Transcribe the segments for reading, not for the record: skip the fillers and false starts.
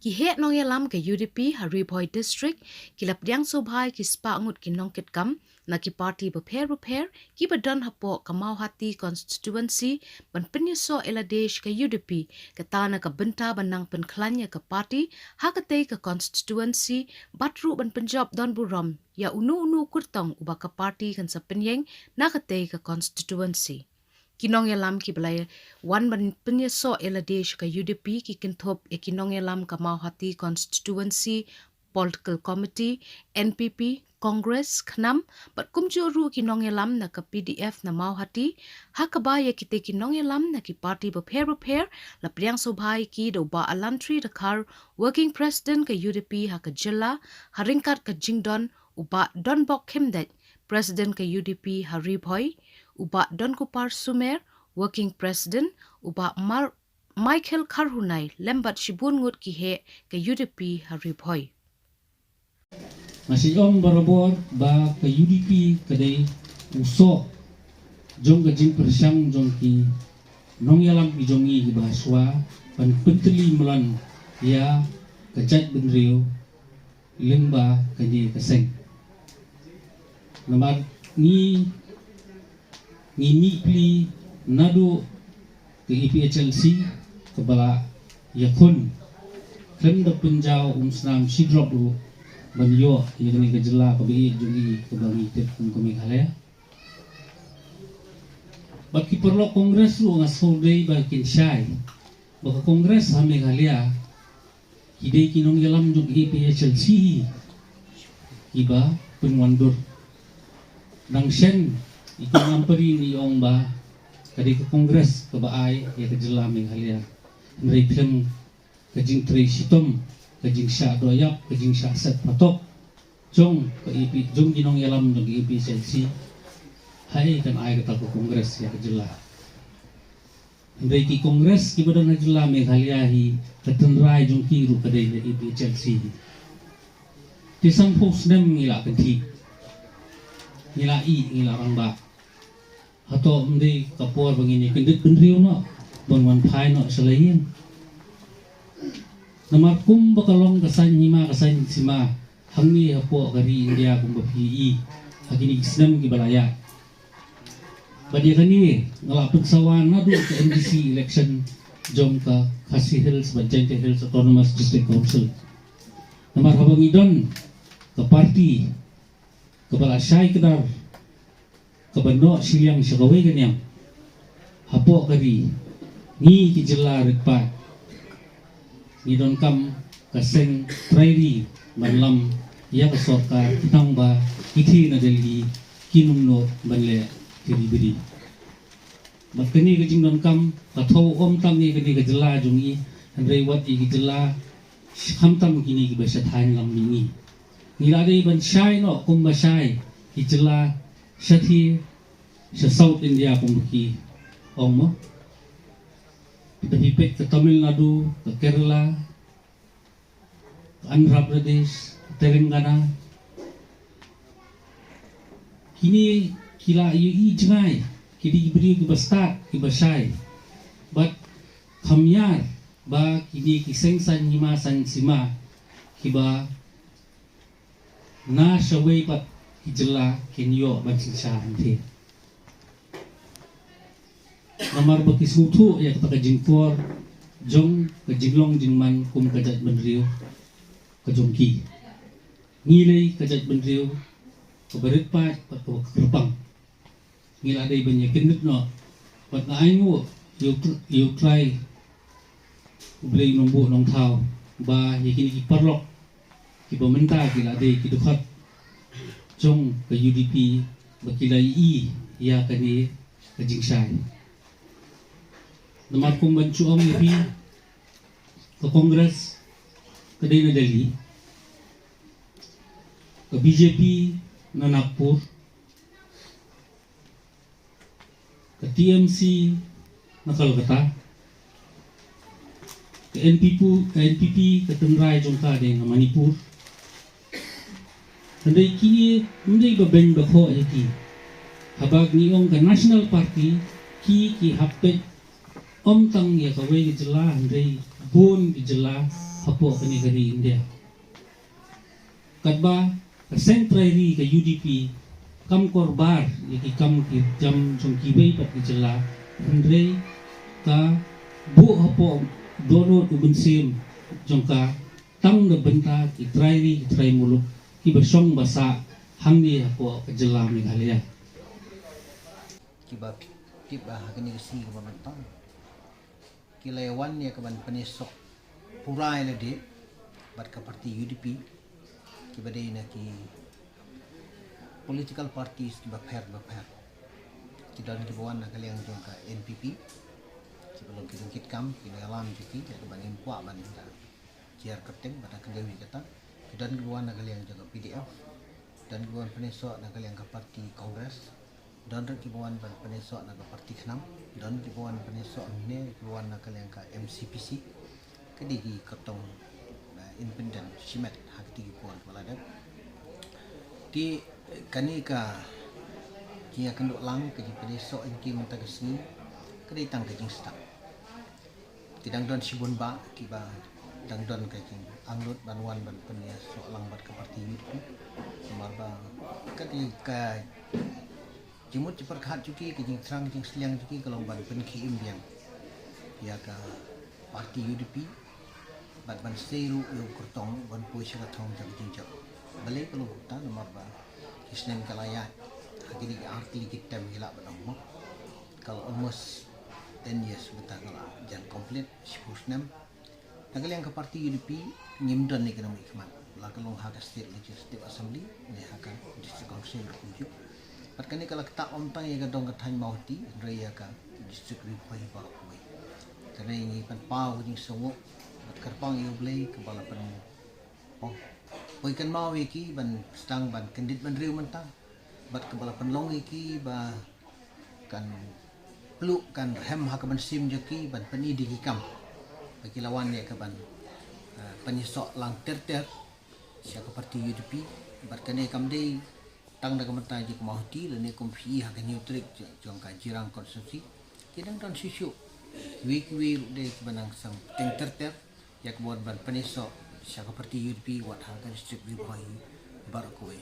ki het nong yalam ke UDP Hari Boy District ki lapdiang sobhai ki spa ngut ki nong ket kam na ki party beper ki badan hapo kamau hati constituency ban penyeso eladesh ke UDP ke tana ke benta banang penklanya ke party hakate ke constituency batru ban penjab don buram ya unu kurtang uba ke party kan sepenyeng na kate ke constituency kinong yalam ki belai wan ban penyeso eladesh ke UDP ki kinthop e kinong yalam ka mau hati constituency political committee NPP Congress khnam bat kumjuru kinong yalam na ka PDF na mau hati hakaba ye kite kinong yalam na ki party beper la priang sobhai ki do ba alantri dakar working president ka UDP hakajilla haringkat ka jingdon uba don bok khemdet president ka UDP Hari Boy uba Don Kupar Sumer, working president, uba Michael Karhunai, lembat shibun ngut ki he ke UDP Hari Boy. Masih ong barabor ba ke UDP kadai usok jong ke jing persyang jong ki nong yalam ki jongi ki bahaswa pan penteli melan ya kejat benriu lemba kaji keseng. Nomor ni pli nadu ke EPHLC ke bala yakun klem da penjau senam sidrop du banyo yang ke jela ke bi jungi ke bangi te kami khalaya baki perlo kongres lu ngasodei bakin syai baka kongres ha Meghalaya hidai kinong yalam jung EPHLC iba penwandur nang sen ito ngampari ni ong ba kadi ke kongres ke baay ya ke jela Meghalaya nrei klem kajing trei sitom kajing sya doyap kajing sya set patok jong ke EP jong ginong yalam ng EPHLC hai kan ay kata ke kongres ya ke jela nrei ki kongres ki badan jela Meghalaya hi ketenrai jong kiru kadai le EPHLC tisang pos nem ngila kenti ngila rangba atau mende kapor begini kendit bendriu no banwan pai no selain nama kum bakalong kasan sima hamni hapo gari India kum bapi hakini islam ki balaya badia kani ngalapun sawan nadu ke MDC election jom ka Khasi Hills Bajente Hills Autonomous District Council nama habang idon ke parti kepala syai kedar kabano siliang syagawai kanyang hapo kari ni kijela rekpat ni don kam kaseng trairi manlam ya kesorkar kitang ba iti na dali kinumno banle kiribiri makani kajing don kam katau om tam ni kani kajela jungi andrei wat i kijela hamtam kini kibasa thain lam ni nilade ban syai no kumba syai kijela Sathi sa South India kumbuki omo hipek ke Tamil Nadu ke Kerala ke Andhra Pradesh ke Telangana kini kila i jengai kini beri ke bastat ke basai but kamyar ba kini kiseng san nyima san sima kiba na shawai pat hijela kenyo bansisa hante namar baki sutu ya kata kajingpor jong kajinglong jingman kum kajat benriu kajongki ngilai kajat benriu keberitpat pat kerpang ngila dai banyak kendut no pat na aingu you try ublay nombo nong tau ba yakini ki parlok ki pementa kila dai ki dukat jong ke UDP bakilai i ya kani kajingsai namar kong bancu om ipi ke kongres ke Dena Delhi ke BJP na Nagpur ke TMC na Kolkata ke NPP ke Tengrai Jongkade na Manipur Andai kini mendai babeng bakho yaki habag ni ong ka National Party ki hapet om tang ya kawai ki jela andai bon ki jela hapo kani gari India kadba sentrai ka UDP kam korbar iki kam ki jam jong kibai pat ki jela andre ka bu hapo dono ubensim jongka tang na benta ki trai muluk ki bersong basa hamni hapo ka jela Meghalaya kiba hakani si ka bantang kilayawan ya kaban panesok purai la de bat ka parti UDP kiba de na ki political parties kiba pher kidan ki bawan na kaliang jong ka NPP kiba lo kit kam kilayalam jiki ya kaban impwa ban ka kiar kerteng bat ka dewi kata kidan ki bawan na kaliang jong ka PDF dan ki bawan panesok na kaliang ka parti Kongres dan ki bawan ban panesok na ka parti Khnam dan ki bawan panesok ne ki bawan na kaliang ka MCPC kedigi ketong independent simet hakti ki bawan wala dak ti kani ka kia kenduk lang ke panesok ki menta kesni kedai tang ke jing stak tidang don sibun ba ki ba dang don ke jing anglut banwan ban panesok lang bat ke parti itu marba kadi ka jemut ciperkat juki ke jing serang jing seliang juki kalau ban penki imbiang ya ka parti UDP bat ban seru yo kurtong ban puisi ka thong jang jing jok balai kalau ta nomor ba kisnem kalaya hakini arti kita mila banam kalau almost 10 years betah kala jan komplit sipusnem nagal yang ke parti UDP nyimdan ni kena ikmat la kalau hak state legislative assembly ni hak district council kunjuk Perkani kalau kita ontang ya kadang ketanya mau ti, raya ka district repay baru kue. Karena ini pan pau jing sungguh, kerpang ia beli kepala pen. Oh, kue kan mau iki ban stang ban kendit ban riu mentang, bat kepala pen long iki ba kan peluk kan hem hak ban sim joki ban peni di hikam. Bagi lawan ya ke ban penyesok lang ter siapa parti UDP, berkene kam dei tang da kementai ji kemahti dan ni kompi hak neutrik jong ka jirang konsumsi kidang dan sisu week de banang sang teng ter ya kebuat ban peneso siapa parti UDP wat hak district ribai bar kowe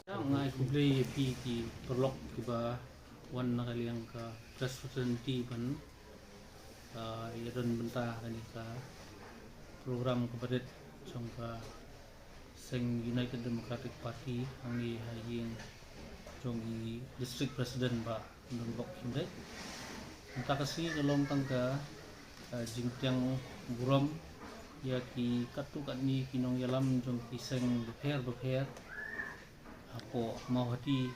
ngai kublei pi ki perlok tiba wan nakali yang ka presidency ban ya dan bentah kan ka program kepada jong ka Seng United Democratic Party ang ni haying jong i district president ba ndong bok hindai entah kasi kalong tangka jingtiang buram ya ki katu kat ni kinong yalam jong ki seng beper apo mau hati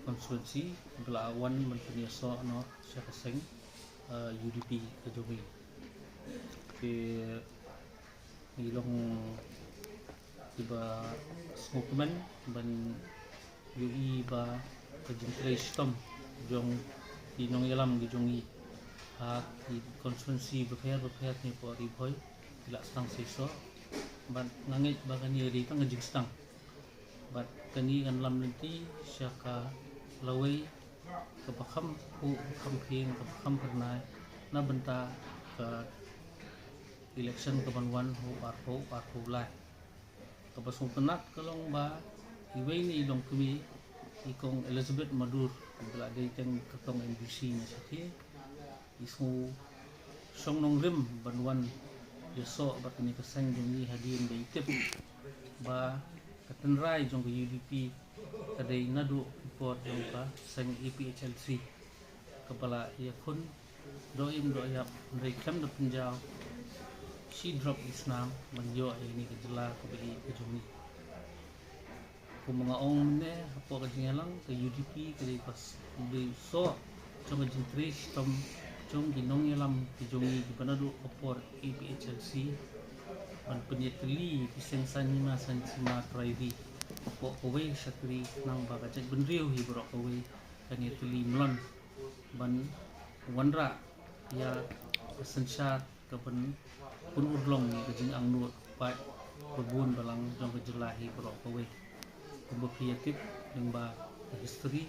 konstituensi belawan menpenyeso no siapa seng UDP kejogi ke ilong iba smokeman ban UI ba kejengkrai stom jong inong yalam gi jongi hak di konstituensi beper ni po riboy tidak stang seso ban ngangit ba kani ri tang ngejing stang bat kani kan lam nanti syaka lawai kepakam hu kamping kepakam pernah na benta ke election kebanwan hu arho lai kapasong penak kalong ba iway ni ilong kami ikong Elizabeth Madur bala day teng katong NBC na sakhi isu song nong rim banwan yeso bat ni kasang jong hadin day tip ba katenrai jong UDP kadai nadu report jong ka sang EPHL3 kepala yakun doim doyap dari kam de penjau she drop Islam menjo ini kejela ke beli ke jumi ku mengaong ne apa kejingalang ke UDP ke pas di so jong jintri stom jong ginong yalam ke jumi di panadu opor EPHLC ban penyetli pisensani masan sima trairi po kowe sakri nang bagajak benriu hi bro kowe penyetli mlon ban wanra ya pesensat kapan pun urlong ni kejing ang nuot pai berbun balang jong kejelahi bro kowe kumbu kreatif yang ba history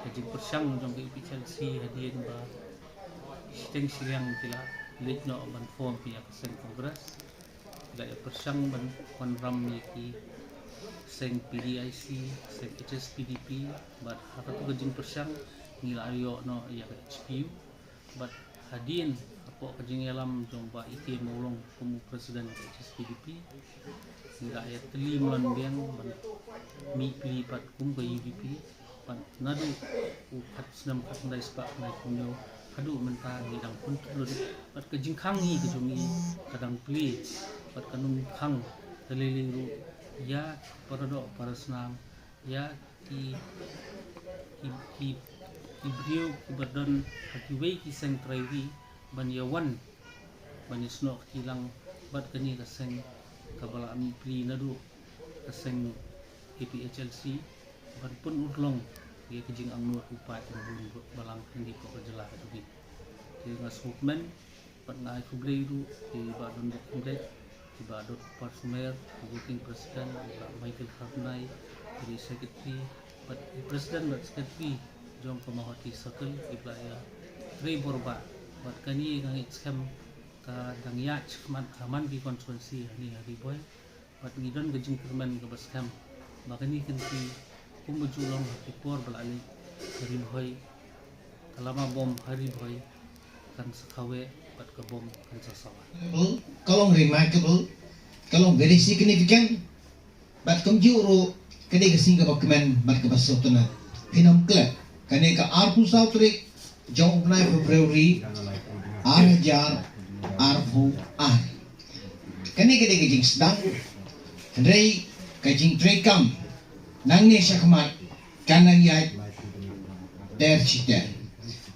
kejing persyang jong ke IPCLC hadiah ba steng siang kila late no ban form pihak sen kongres gaya persyang ban wan ram ki seng PDIC seng HSPDP but haka tu kajing persyang ngila ayo no ya HPU but hadin apo kajing alam jong ba ike maulong pemu presiden HSPDP ngila ayat teli mulan biang ban mi pili pat kum ke UDP pan nadu upat senam kat ndai spa nai kunyo hadu menta ngidang pun tulun pat kajing khangi kajungi kadang pli pat kanum khang teleliru ya para senam ya ki brio ki badan hakiwei ki seng traiwi ban yawan ban isno hilang bat kani ka seng kabala ami pli nadu ka seng KPHLC ban pun udlong ye kajing angnu upai pun balang hindi ko kajela katugi ki ngasukmen pat ngai kubreiru ki badon kubre tiba dot parsumer working president Michael Harnai di secretary but president but secretary jom pemahoti circle iblaya rei borba but kani ngang scam ka dangya chman haman di konstituensi ni hari boy but ngidon gajing kerman ke baskam makani kanti kumbujulong ipor balali hari boy kalama bom hari boy kan sakawe pat ke bom kan sasawa kalau remarkable, kalau very significant, but kumjuro kani kasing ka document bat ka baso to na pinam klep kani ka arpu sautrik jong upnai February arjar arpu ar kani kajing sedang rei kajing trekam nang ne syakmat kanang yai der citer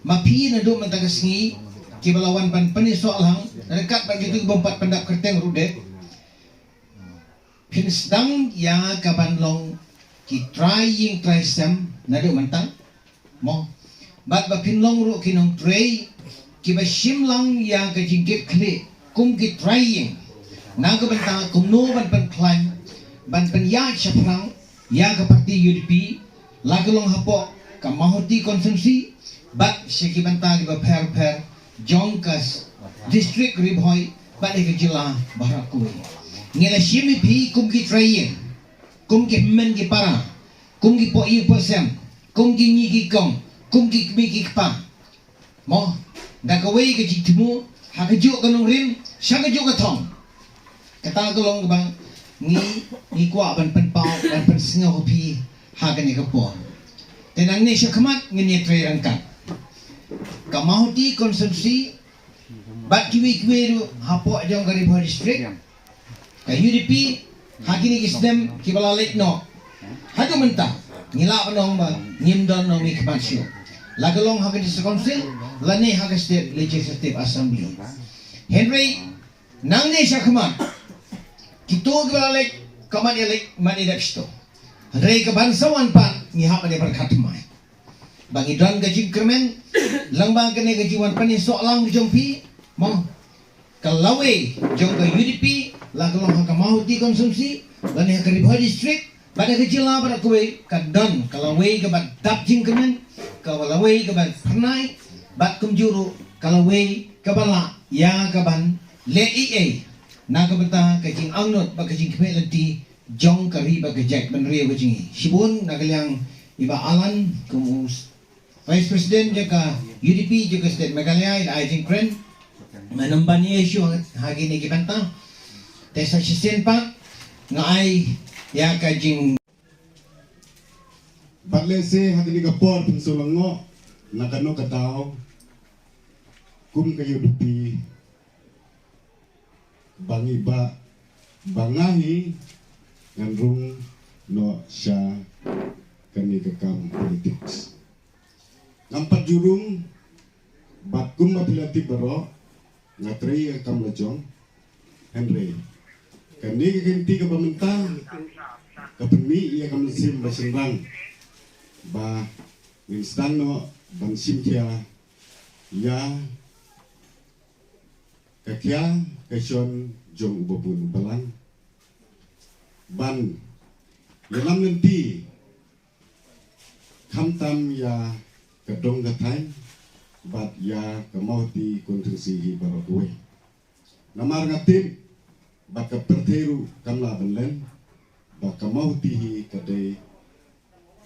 mapi na do matagasngi kibalawan pan panisoal hang dekat bagi tu bompat pendap kerteng rude pinsdang ya kabanlong ki trying sem nado mentang mo bat ba pinlong ru kinong tray ki ba shimlang ya ka jingkit kle kum ki trying na ka banta kum no ban pan climb ban pan ya chaprang ya ka parti UDP lagalong hapo ka mahoti konsumsi bat syaki banta ki ba per jongkas district ribhoy bat ke jila barakui ngela shimi pi kum ki trying kum ki men ki para kum ki po i posem kum ki ni ki kong kum ki mi ki pa mo da ka wei ke jitimu ha ka jo kanong rin sha ka jo ka thong kata golong bang ni kwa ban pen pau ban pen singa ho pi ha ka ni ka po tenang ni sha khamat ngini tre rangkat kamauti konsumsi bat kiwi hapo jong gari bhar district ka UDP hakini kisdem kibala lek no hadu menta ngila panong ba ngimdon no mi kpansyo lagalong hakini sa council lani hak state legislative assembly Henry nang ne syakman kito kibala lek kaman elek mani daksto Henry ka bansawan pa ni hak ni berkatmai bangi don gaji kermen langbang kene gaji wan pani soalang jongpi mo kalawe jong ka UDP lagalong hak mahoti konsumsi lani hak ribha district pada kecil pada kuwe kadon kalawe ka bat dap jing kermen kalawe ka bat pernai bat kumjuru kalawe ka bala ya ka ban le ie na ka bata kajing angnot ba kajing kmelenti jong ka riba ka jack ban riba jingi sibun nagalyang iba alan kumus Vice President jaga UDP jaga State Meghalaya da Ajing Kren menembani isu hari ni kibanta tesa sisen pa ngai ya kajing Patlese hari ni kapor pensulango nakano katao kum kayo dupi bangi ba bangahi ngandrung no sya kani kakam politics nampak jurung batkum mapilati baro ngatri akam lejong Henry kani kenti ka pamenta ka pemi ia kam sim basirang ba instan no ban simtia ya kakya kasion jong ubapun balang ban dalam nanti kamtam ya kedong gatai bat ya kemauti konstruksi barokuwe namar ngatip baka perteru kamla benlen baka mau tihi kadai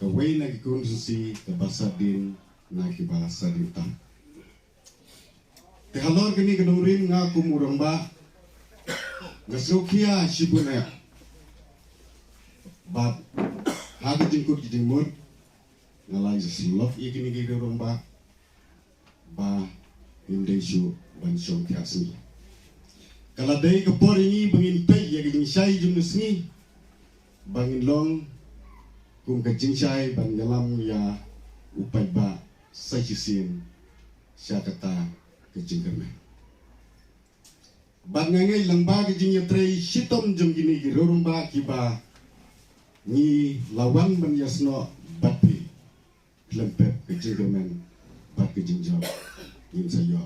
kawai na konstitusi ke bahasa din na ki bahasa din tam te halor gini kenurin ngaku muramba ngasukia shibuna bab haga jingkut jingmut ngalai sesilok ikini gini romba ba indeshu bansyong kiasni kalau day kapor ini bangin pay ya gini syai jumnusni bangin long kung kajing syai bang dalam ya upay ba sa sisin siya kata kajing kerme bang ngay lang ba kajing ya tray shitom jum gini girurong ba kiba ni lawan ban yasno batpi lempep kajing kermen bat kajing job yin sayo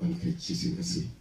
ban kajing sisin kasi